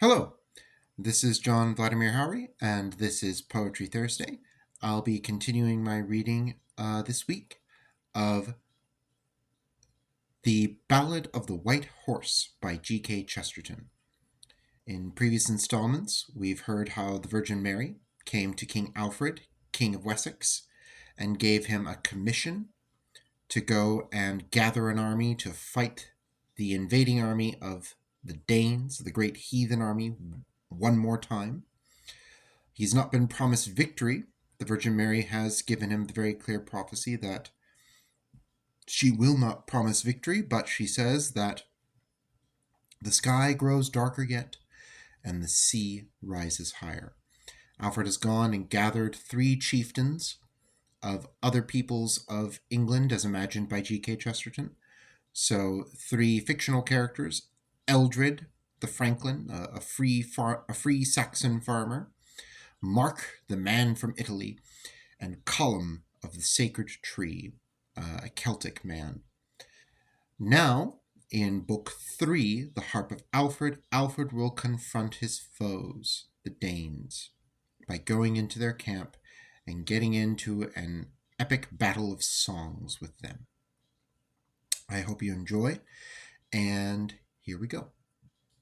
Hello, this is John Vladimir Howery, and this is Poetry Thursday. I'll be continuing my reading this week of The Ballad of the White Horse by G.K. Chesterton. In previous installments, we've heard how the Virgin Mary came to King Alfred, King of Wessex, and gave him a commission to go and gather an army to fight the invading army of the Danes, the Great Heathen Army, one more time. He's not been promised victory. The Virgin Mary has given him the very clear prophecy that she will not promise victory, but she says that the sky grows darker yet and the sea rises higher. Alfred has gone and gathered 3 chieftains of other peoples of England as imagined by G.K. Chesterton. So 3 fictional characters: Eldred, the Franklin, a free Saxon farmer; Mark, the man from Italy; and Colum of the Sacred Tree, a Celtic man. Now, in Book 3, the Harp of Alfred, Alfred will confront his foes, the Danes, by going into their camp and getting into an epic battle of songs with them. I hope you enjoy, and here we go.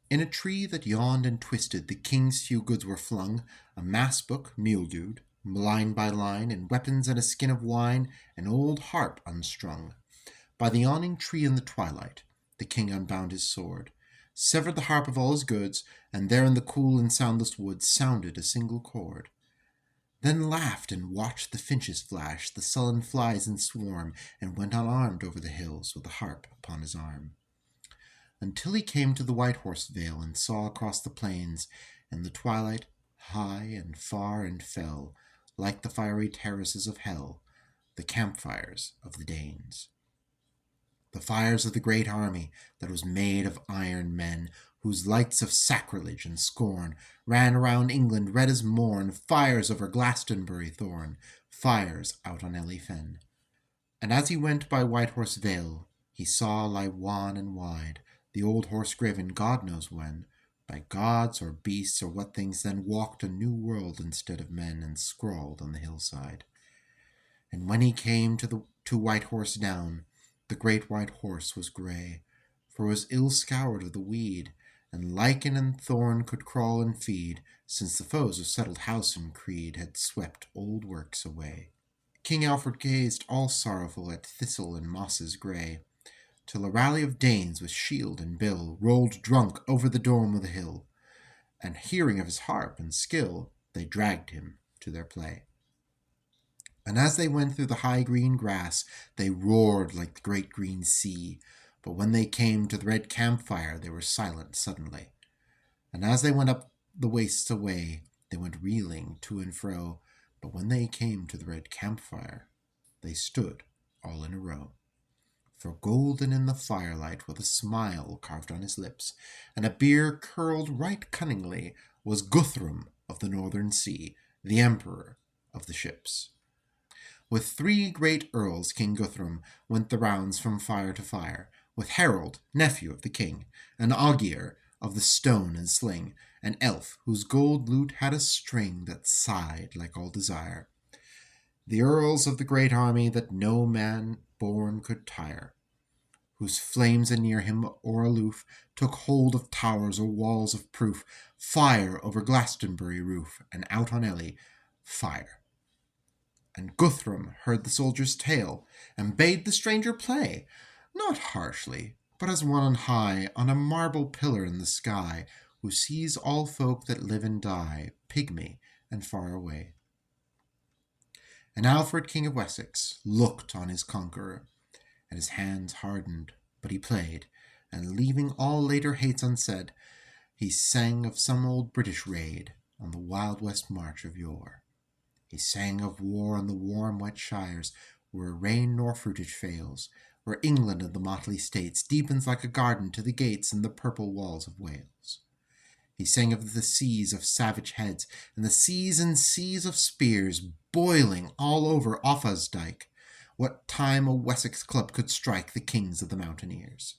In a tree that yawned and twisted, the king's few goods were flung, a mass book, mildewed, line by line, and weapons and a skin of wine, an old harp unstrung. By the yawning tree in the twilight, the king unbound his sword, severed the harp of all his goods, and there in the cool and soundless wood sounded a single chord. Then laughed and watched the finches flash, the sullen flies in swarm, and went unarmed over the hills with the harp upon his arm. Until he came to the White Horse Vale and saw across the plains, in the twilight, high and far and fell, like the fiery terraces of hell, the campfires of the Danes. The fires of the great army that was made of iron men, whose lights of sacrilege and scorn ran around England red as morn, fires over Glastonbury thorn, fires out on Ely Fen. And as he went by White Horse Vale, he saw lie wan and wide the old horse graven God knows when, by gods or beasts or what things then, walked a new world instead of men, and scrawled on the hillside. And when he came to White Horse Down, the great white horse was grey, for it was ill scoured of the weed, and lichen and thorn could crawl and feed, since the foes of settled house and creed had swept old works away. King Alfred gazed all sorrowful at thistle and mosses grey, till a rally of Danes with shield and bill rolled drunk over the dome of the hill, and hearing of his harp and skill, they dragged him to their play. And as they went through the high green grass, they roared like the great green sea, but when they came to the red campfire, they were silent suddenly. And as they went up the wastes away, they went reeling to and fro, but when they came to the red campfire, they stood all in a row. For golden in the firelight, with a smile carved on his lips, and a beard curled right cunningly, was Guthrum of the northern sea, the emperor of the ships. With 3 great earls King Guthrum went the rounds from fire to fire, with Harold, nephew of the king, and Ogier of the stone and sling, an elf whose gold lute had a string that sighed like all desire. The earls of the great army that no man born could tire, whose flames anear him or aloof took hold of towers or walls of proof, fire over Glastonbury roof, and out on Ely, fire. And Guthrum heard the soldier's tale, and bade the stranger play, not harshly, but as one on high, on a marble pillar in the sky, who sees all folk that live and die, pygmy and far away. And Alfred, King of Wessex, looked on his conqueror, and his hands hardened, but he played, and leaving all later hates unsaid, he sang of some old British raid on the wild west march of yore. He sang of war on the warm wet shires, where rain nor fruitage fails, where England of the motley states deepens like a garden to the gates and the purple walls of Wales. He sang of the seas of savage heads, and the seas and seas of spears, boiling all over Offa's dyke, what time a Wessex club could strike the kings of the mountaineers.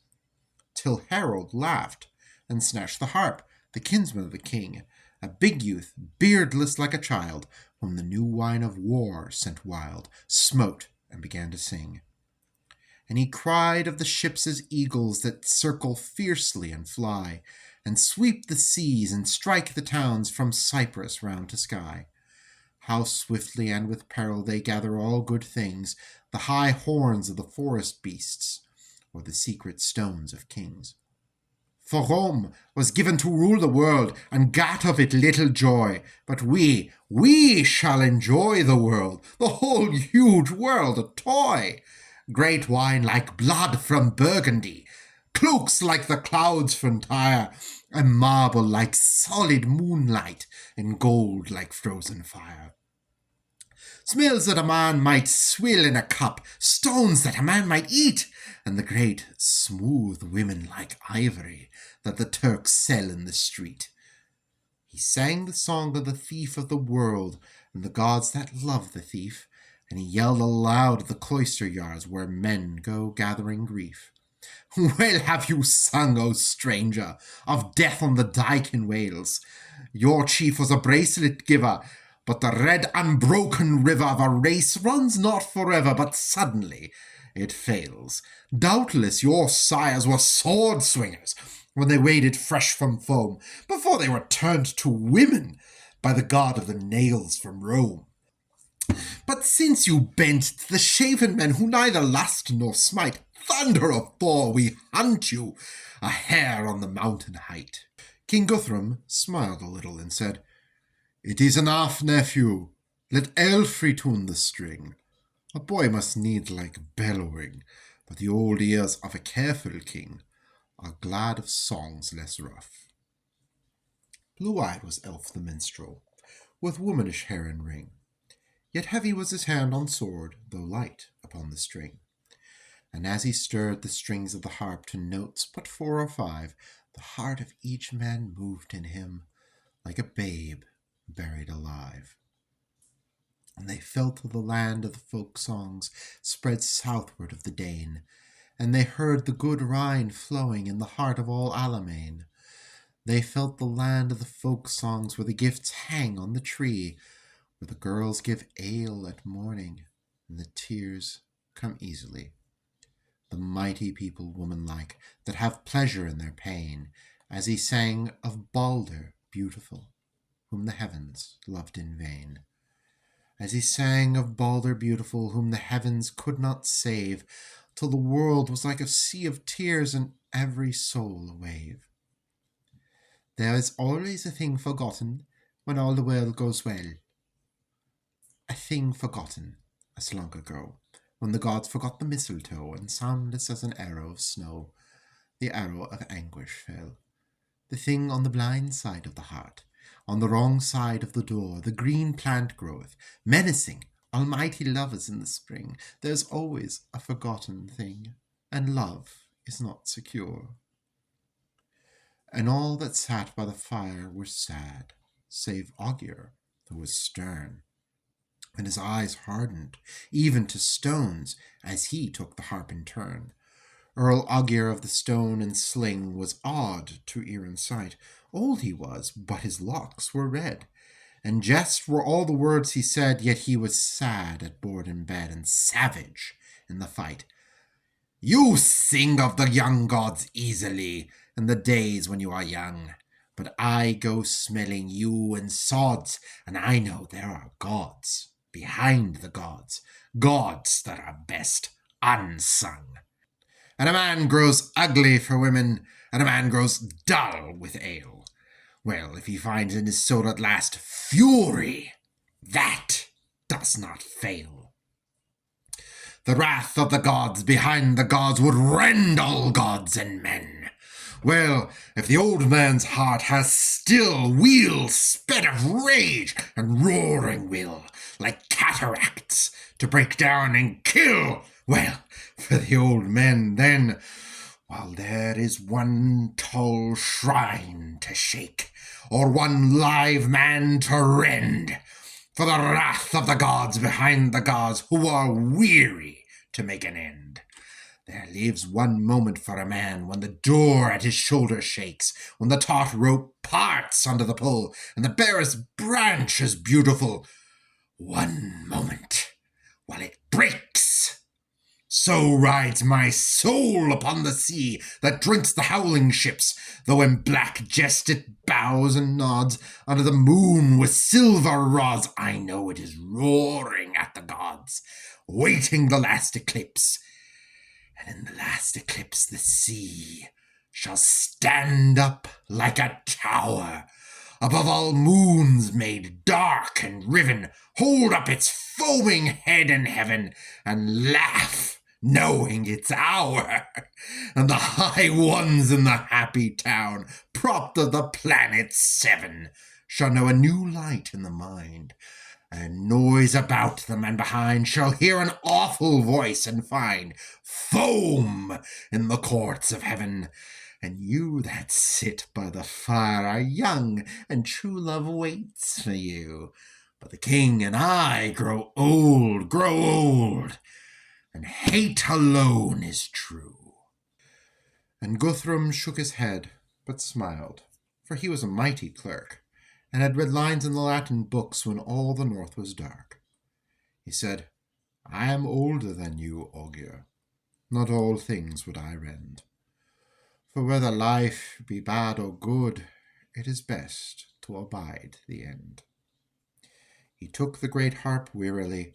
Till Harold laughed, and snatched the harp the kinsman of the king, a big youth, beardless like a child, whom the new wine of war sent wild, smote and began to sing. And he cried of the ships as eagles that circle fiercely and fly, and sweep the seas and strike the towns from Cyprus round to Skye. How swiftly and with peril they gather all good things, the high horns of the forest beasts, or the secret stones of kings. For Rome was given to rule the world, and gat of it little joy. But we shall enjoy the world, the whole huge world a toy. Great wine like blood from Burgundy, cloaks like the clouds from Tyre, and marble like solid moonlight, and gold like frozen fire. Smells that a man might swill in a cup, stones that a man might eat, and the great smooth women like ivory that the Turks sell in the street. He sang the song of the thief of the world, and the gods that love the thief, and he yelled aloud at the cloister yards where men go gathering grief. Well have you sung, O stranger, of death on the dyke in Wales. Your chief was a bracelet giver, but the red unbroken river of a race runs not forever, but suddenly it fails. Doubtless your sires were sword swingers when they waded fresh from foam, before they were turned to women by the god of the nails from Rome. But since you bent to the shaven men who neither lust nor smite, thunder of Thor, we hunt you, a hare on the mountain height. King Guthrum smiled a little and said, It is enough, nephew. Let Eadfrith tune the string. A boy must need like bellowing, but the old ears of a careful king are glad of songs less rough. Blue-eyed was Elf the minstrel, with womanish hair and ring, yet heavy was his hand on sword, though light upon the string. And as he stirred the strings of the harp to notes but 4 or 5, the heart of each man moved in him like a babe buried alive. And they felt the land of the folk songs spread southward of the Dane, and they heard the good Rhine flowing in the heart of all Alamein. They felt the land of the folk songs where the gifts hang on the tree, where the girls give ale at morning, and the tears come easily. The mighty people, woman-like, that have pleasure in their pain, as he sang of Balder beautiful, whom the heavens loved in vain. As he sang of Balder beautiful, whom the heavens could not save, till the world was like a sea of tears, and every soul a wave. There is always a thing forgotten when all the world goes well. A thing forgotten as long ago, when the gods forgot the mistletoe, and soundless as an arrow of snow, the arrow of anguish fell. The thing on the blind side of the heart, on the wrong side of the door, the green plant groweth, menacing almighty lovers in the spring. There's always a forgotten thing, and love is not secure. And all that sat by the fire were sad, save Ogier, who was stern, and his eyes hardened, even to stones, as he took the harp in turn. Earl Ogier of the stone and sling was odd to ear and sight. Old he was, but his locks were red, and jest were all the words he said, yet he was sad at board and bed, and savage in the fight. You sing of the young gods easily, in the days when you are young, but I go smelling you and sods, and I know there are gods behind the gods, gods that are best unsung. And a man grows ugly for women, and a man grows dull with ale. Well, if he finds in his soul at last fury, that does not fail. The wrath of the gods behind the gods would rend all gods and men. Well, if the old man's heart has still wheels sped of rage and roaring will, like cataracts, to break down and kill, well, for the old men then, while there is one tall shrine to shake, or one live man to rend, for the wrath of the gods behind the gods who are weary to make an end. There lives one moment for a man when the door at his shoulder shakes, when the taut rope parts under the pull, and the barest branch is beautiful. One moment, while it breaks. So rides my soul upon the sea that drinks the howling ships, though in black jest it bows and nods under the moon with silver rods. I know it is roaring at the gods, waiting the last eclipse. And in the last eclipse the sea shall stand up like a tower, above all moons made dark and riven, hold up its foaming head in heaven, and laugh, knowing its hour. And the high ones in the happy town, propped of the planets 7, shall know a new light in the mind, and noise about them and behind shall hear an awful voice and find foam in the courts of heaven. And you that sit by the fire are young, and true love waits for you. But the king and I grow old, and hate alone is true. And Guthrum shook his head, but smiled, for he was a mighty clerk, and had read lines in the Latin books when all the north was dark. He said, I am older than you, Ogier. Not all things would I rend. For whether life be bad or good, it is best to abide the end. He took the great harp wearily,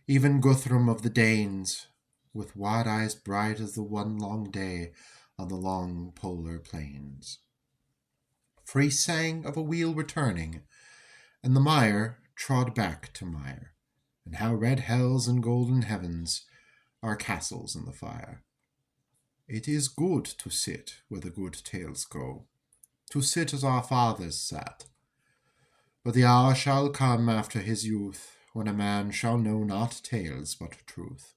even Guthrum of the Danes, with wide eyes bright as the one long day on the long polar plains. For he sang of a wheel returning, and the mire trod back to mire, and how red hells and golden heavens are castles in the fire. It is good to sit where the good tales go, to sit as our fathers sat. But the hour shall come after his youth, when a man shall know not tales but truth,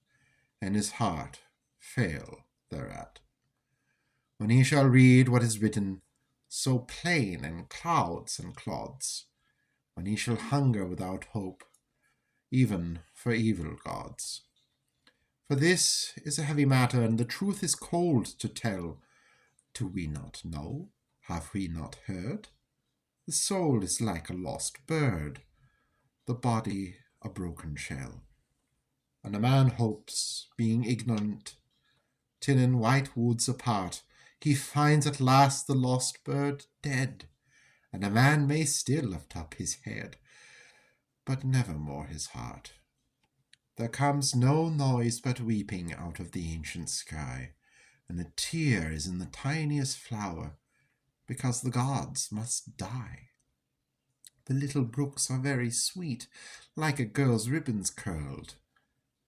and his heart fail thereat. When he shall read what is written, so plain in clouds and clods, when he shall hunger without hope, even for evil gods. For this is a heavy matter, and the truth is cold to tell. Do we not know? Have we not heard? The soul is like a lost bird, the body a broken shell. And a man hopes, being ignorant, till in white woods apart he finds at last the lost bird dead, and a man may still lift up his head, but nevermore his heart. There comes no noise but weeping out of the ancient sky, and a tear is in the tiniest flower, because the gods must die. The little brooks are very sweet, like a girl's ribbons curled,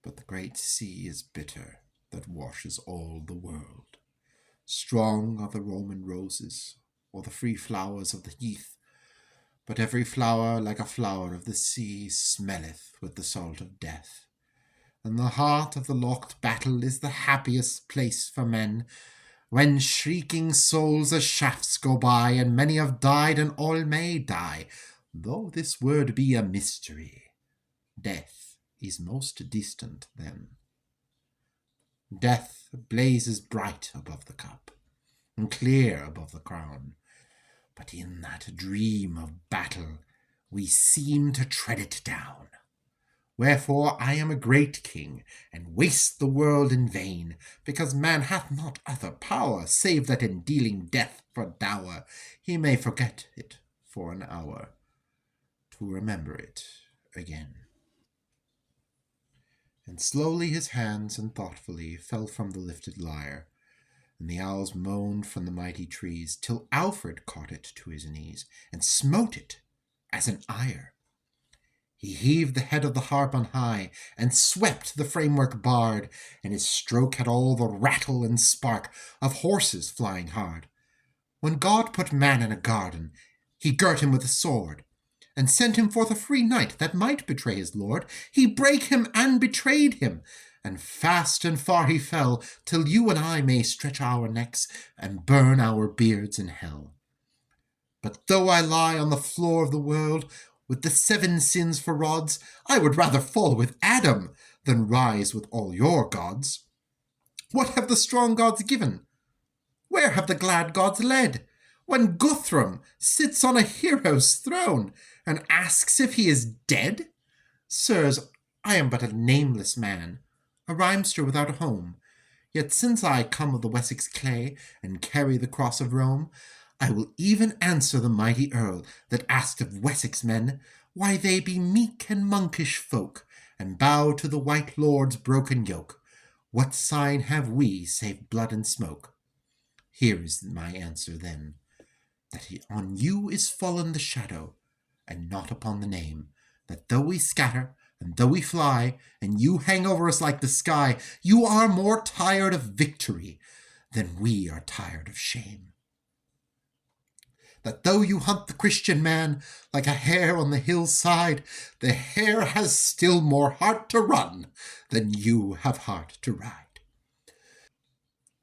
but the great sea is bitter that washes all the world. Strong are the Roman roses, or the free flowers of the heath, but every flower, like a flower of the sea, smelleth with the salt of death. And the heart of the locked battle is the happiest place for men, when shrieking souls as shafts go by, and many have died, and all may die, though this word be a mystery. Death is most distant then. Death blazes bright above the cup, and clear above the crown, but in that dream of battle we seem to tread it down. Wherefore I am a great king, and waste the world in vain, because man hath not other power, save that in dealing death for dower he may forget it for an hour, to remember it again. And slowly his hands and thoughtfully fell from the lifted lyre, and the owls moaned from the mighty trees, till Alfred caught it to his knees, and smote it as an ire. He heaved the head of the harp on high, and swept the framework barred, and his stroke had all the rattle and spark of horses flying hard. When God put man in a garden, he girt him with a sword, and sent him forth a free knight that might betray his lord. He brake him and betrayed him, and fast and far he fell, till you and I may stretch our necks and burn our beards in hell. But though I lie on the floor of the world, with the 7 sins for rods, I would rather fall with Adam than rise with all your gods. What have the strong gods given? Where have the glad gods led? When Guthrum sits on a hero's throne and asks if he is dead? Sirs, I am but a nameless man, a rhymester without a home. Yet since I come of the Wessex clay and carry the cross of Rome, I will even answer the mighty earl that asked of Wessex men why they be meek and monkish folk, and bow to the white lord's broken yoke. What sign have we save blood and smoke? Here is my answer then, that on you is fallen the shadow, and not upon the name, that though we scatter, and though we fly, and you hang over us like the sky, you are more tired of victory than we are tired of shame. That though you hunt the Christian man like a hare on the hillside, the hare has still more heart to run than you have heart to ride.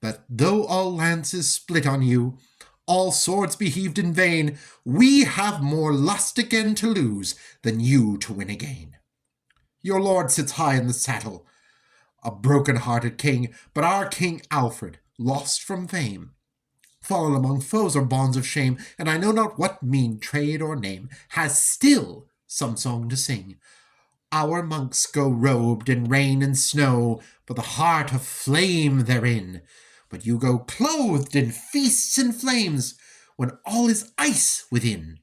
That though all lances split on you, all swords be heaved in vain, we have more lust again to lose than you to win again. Your lord sits high in the saddle, a broken-hearted king, but our King Alfred, lost from fame, fallen among foes or bonds of shame, and I know not what mean trade or name, has still some song to sing. Our monks go robed in rain and snow, but the heart of flame therein. But you go clothed in feasts and flames, when all is ice within.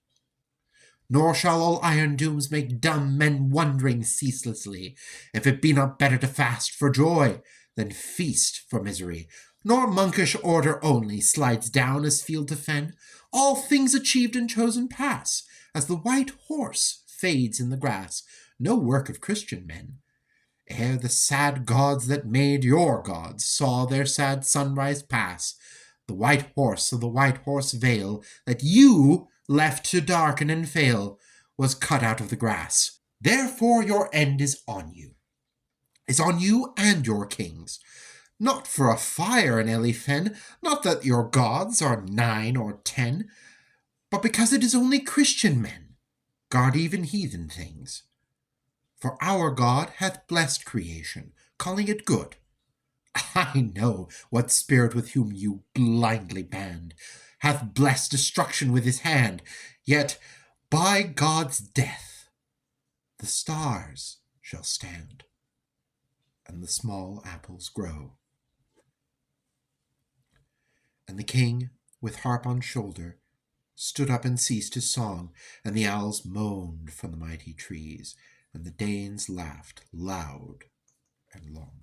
Nor shall all iron dooms make dumb men wondering ceaselessly, if it be not better to fast for joy than feast for misery. Nor monkish order only slides down as field to fen. All things achieved and chosen pass, as the white horse fades in the grass. No work of Christian men. Ere the sad gods that made your gods saw their sad sunrise pass, the white horse of the white horse vale that you left to darken and fail was cut out of the grass. Therefore your end is on you and your kings. Not for a fire in Elifen, not that your gods are 9 or 10, but because it is only Christian men guard even heathen things. For our God hath blessed creation, calling it good. I know what spirit with whom you blindly band hath blessed destruction with his hand, yet by God's death the stars shall stand, and the small apples grow. And the king, with harp on shoulder, stood up and ceased his song, and the owls moaned from the mighty trees, and the Danes laughed loud and long.